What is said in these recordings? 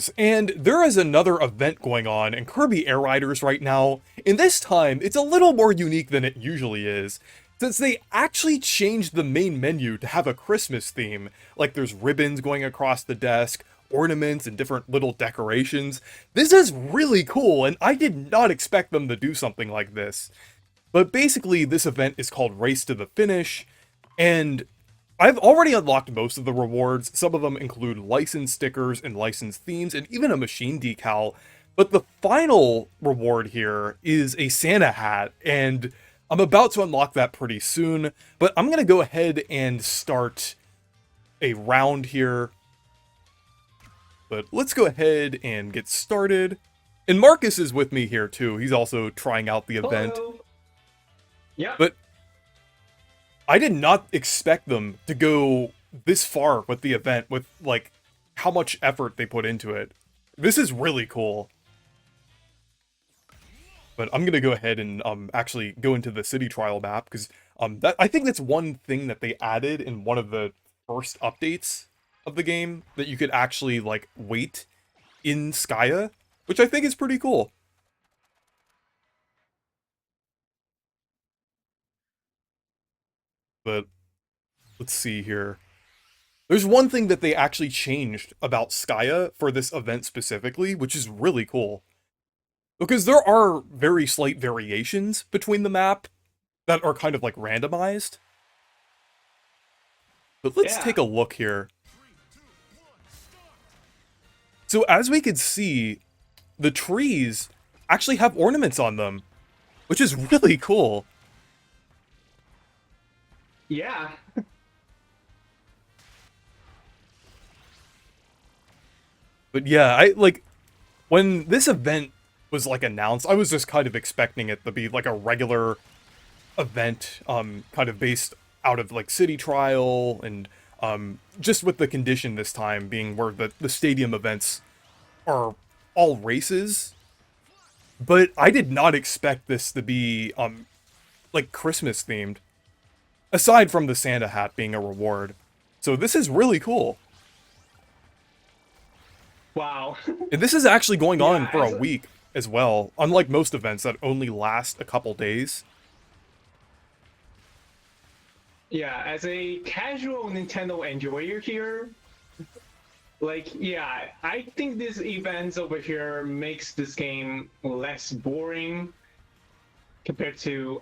guys, and there is another event going on in Kirby Air Riders right now, and this time it's a little more unique than it usually is, since they actually changed the main menu to have a Christmas theme, like there's ribbons going across the desk, ornaments, and different little decorations. This is really cool, and I did not expect them to do something like this. But basically, this event is called Race to the Finish, and I've already unlocked most of the rewards. Some of them include license stickers and license themes, and even a machine decal. But the final reward here is a Santa hat, and I'm about to unlock that pretty soon. But I'm going to go ahead and start a round here. But let's go ahead and get started. And Marcus is with me here too. He's also trying out the event. Hello. Yeah. But I did not expect them to go this far with the event, with like how much effort they put into it. This is really cool. But I'm gonna go ahead and actually go into the city trial map, because that I think that's one thing that they added in one of the first updates of the game, that you could actually like wait in Skyah, which I think is pretty cool. But let's see here. There's one thing that they actually changed about Skyah for this event specifically, which is really cool. Because there are very slight variations between the map that are kind of like randomized. But let's take a look here. So as we can see, the trees actually have ornaments on them, which is really cool. Yeah. But yeah, I like when this event was like announced, I was just kind of expecting it to be like a regular event, kind of based out of like City Trial, and just with the condition this time being where the stadium events are all races. But I did not expect this to be like Christmas themed, aside from the Santa hat being a reward. So this is really cool. Wow. And this is actually going on Yeah, for a week as well, unlike most events that only last a couple days. Yeah, as a casual Nintendo enjoyer here, like, yeah, I think this events over here makes this game less boring compared to,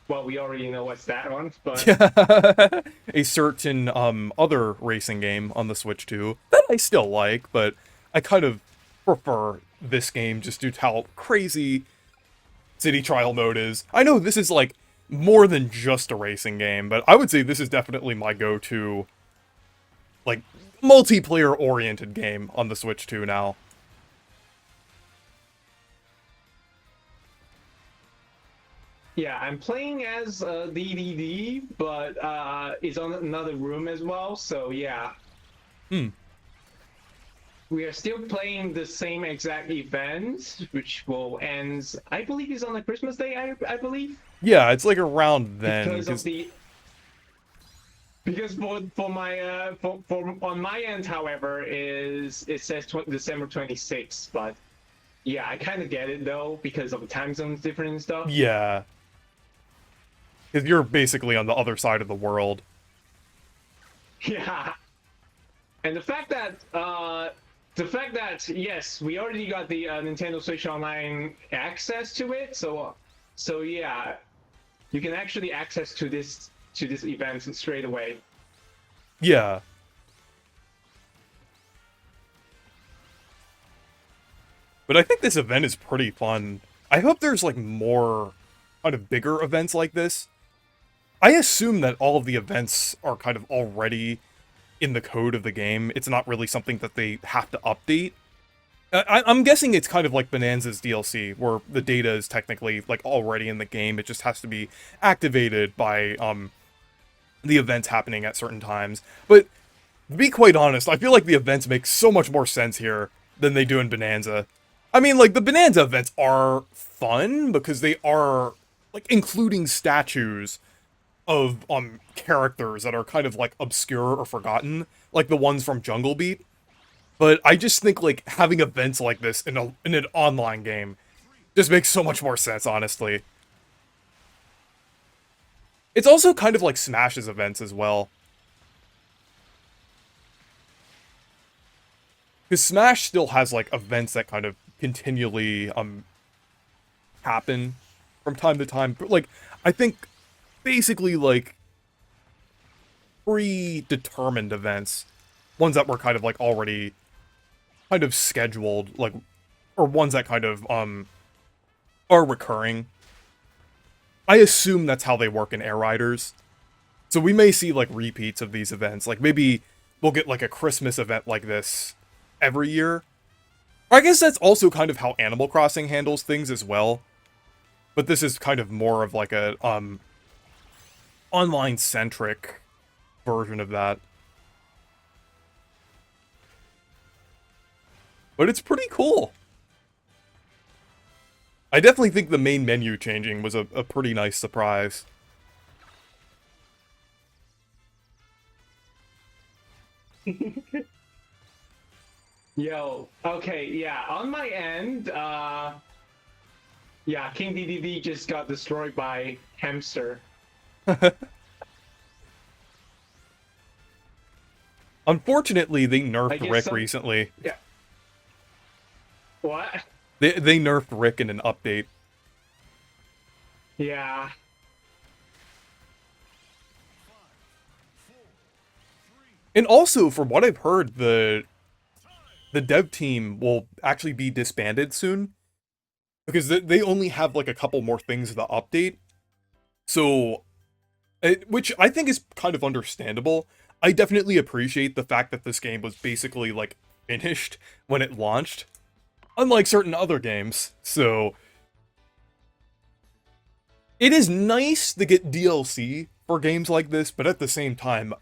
well, we already know what's that one, but A certain other racing game on the Switch too that I still like, but I kind of prefer this game just due to how crazy City Trial mode is. I know this is like more than just a racing game, but I would say this is definitely my go-to like multiplayer oriented game on the Switch 2 now. yeah, I'm playing as DDD, but it's on another room as well, so yeah. Hmm. We are still playing the same exact event, which will end, I believe, is on a Christmas day. I believe. Yeah, it's like around then. Because of the. Because for my for on my end, however, is it says December 26th, but yeah, I kind of get it though because of the time zones different and stuff. Yeah. Because you're basically on the other side of the world. Yeah, and the fact that yes, we already got the Nintendo Switch Online access to it, so yeah, you can actually access to this event straight away. Yeah. But I think this event is pretty fun. I hope there's like more kind of bigger events like this. I assume that all of the events are kind of already in the code of the game. It's not really something that they have to update. I'm guessing it's kind of like Bonanza's DLC, where the data is technically like already in the game. It just has to be activated by the events happening at certain times. But to be quite honest, I feel like the events make so much more sense here than they do in Bonanza. I mean, like, the Bonanza events are fun because they are like including statues of characters that are kind of like obscure or forgotten, like the ones from Jungle Beat. But I just think like having events like this in an online game just makes so much more sense, honestly. It's also kind of like Smash's events as well. Because Smash still has like events that kind of continually happen from time to time. But, like, I think basically like predetermined events, ones that were kind of like already kind of scheduled, like, or ones that kind of are recurring. I assume that's how they work in Air Riders. So we may see like repeats of these events. Like maybe we'll get like a Christmas event like this every year. Or I guess that's also kind of how Animal Crossing handles things as well. But this is kind of more of like a online centric version of that. But it's pretty cool. I definitely think the main menu changing was a pretty nice surprise. Yo, okay, yeah, on my end, yeah, King DDD just got destroyed by Hamster. Unfortunately, they I nerfed guess Rick some, recently. yeah. What? They nerfed Rick in an update. Yeah. And also, from what I've heard, the dev team will actually be disbanded soon because they only have like a couple more things to update. So, which I think is kind of understandable. I definitely appreciate the fact that this game was basically like finished when it launched, unlike certain other games. So, it is nice to get DLC for games like this, but at the same time,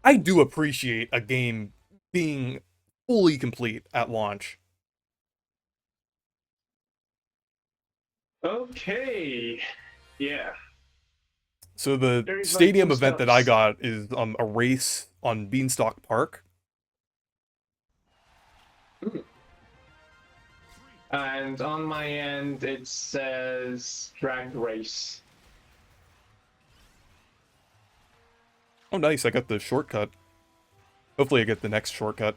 I do appreciate a game being fully complete at launch. Okay. Yeah. So the Very stadium eventful event that I stuffs. got is a race on Beanstalk Park. Mm. And on my end, it says drag race. Oh, nice! I got the shortcut. Hopefully, I get the next shortcut.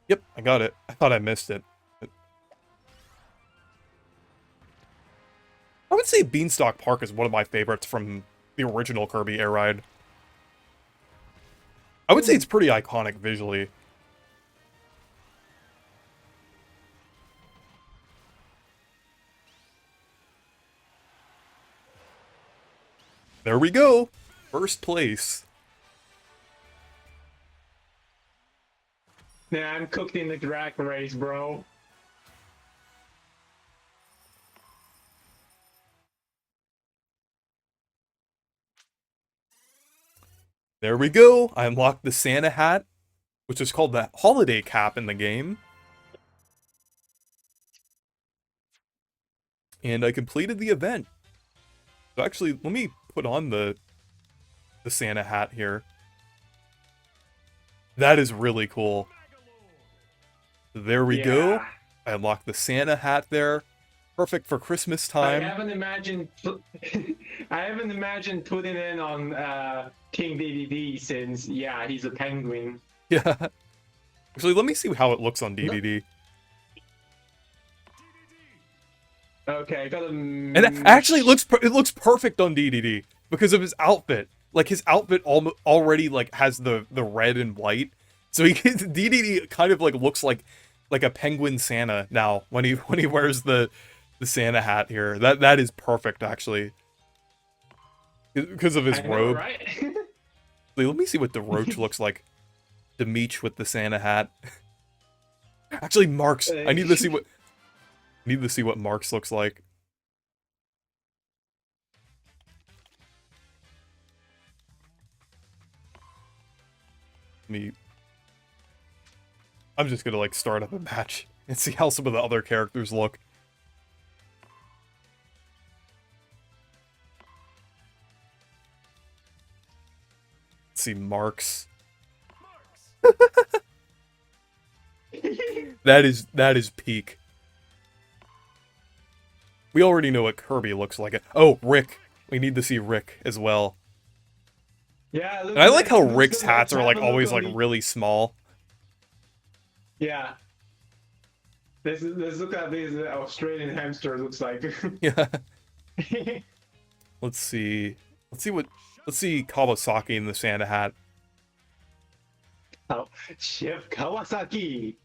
Yep, I got it. I thought I missed it. I would say Beanstalk Park is one of my favorites from the original Kirby Air Ride. I would say it's pretty iconic visually. There we go! First place. Yeah, I'm cooked in the drag race, bro. There we go! I unlocked the Santa hat, which is called the holiday cap in the game. And I completed the event. So actually, let me put on the Santa hat here. That is really cool. There we go. Yeah. I unlocked the Santa hat there. Perfect for Christmas I time. haven't imagined I haven't imagined putting in on King DDD since yeah, he's a penguin. Yeah. Actually, let me see how it looks on No. DDD. Okay, I got a And actually, it looks perfect on DDD because of his outfit. Like his outfit already like has the red and white, so he DDD kind of like looks like a penguin Santa now when he wears the Santa hat here. That is perfect actually because of his I know, robe. right? Let me see what the roach looks like. Demeech with the Santa hat. Actually, Marks. I need to see what. Need to see what Marks looks like. Me. I'm just gonna like start up a match and see how some of the other characters look. Let's see Marks. That is peak. We already know what Kirby looks like. Oh, Rick. We need to see Rick as well. Yeah, And I like how looks Rick's good. hats Let's are have like a look always on like the really small. yeah. Let's look at this Australian hamster looks like. Yeah. Let's see. Let's see Kawasaki in the Santa hat. Oh, Chef Kawasaki.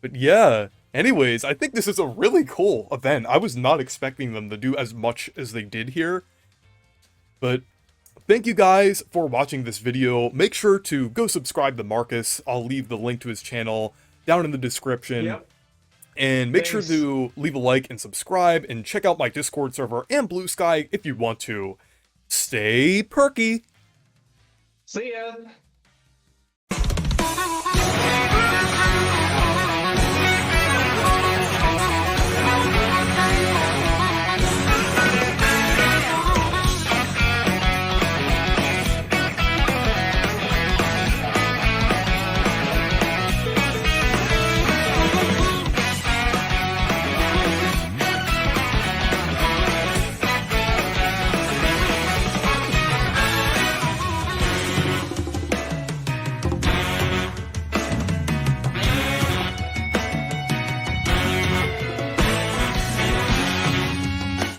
But yeah. Anyways, I think this is a really cool event. I was not expecting them to do as much as they did here. But thank you guys for watching this video. Make sure to go subscribe to Marcus. I'll leave the link to his channel down in the description. Yep. And make sure Thanks. to leave a like and subscribe and check out my Discord server and Blue Sky if you want to. Stay perky! See ya.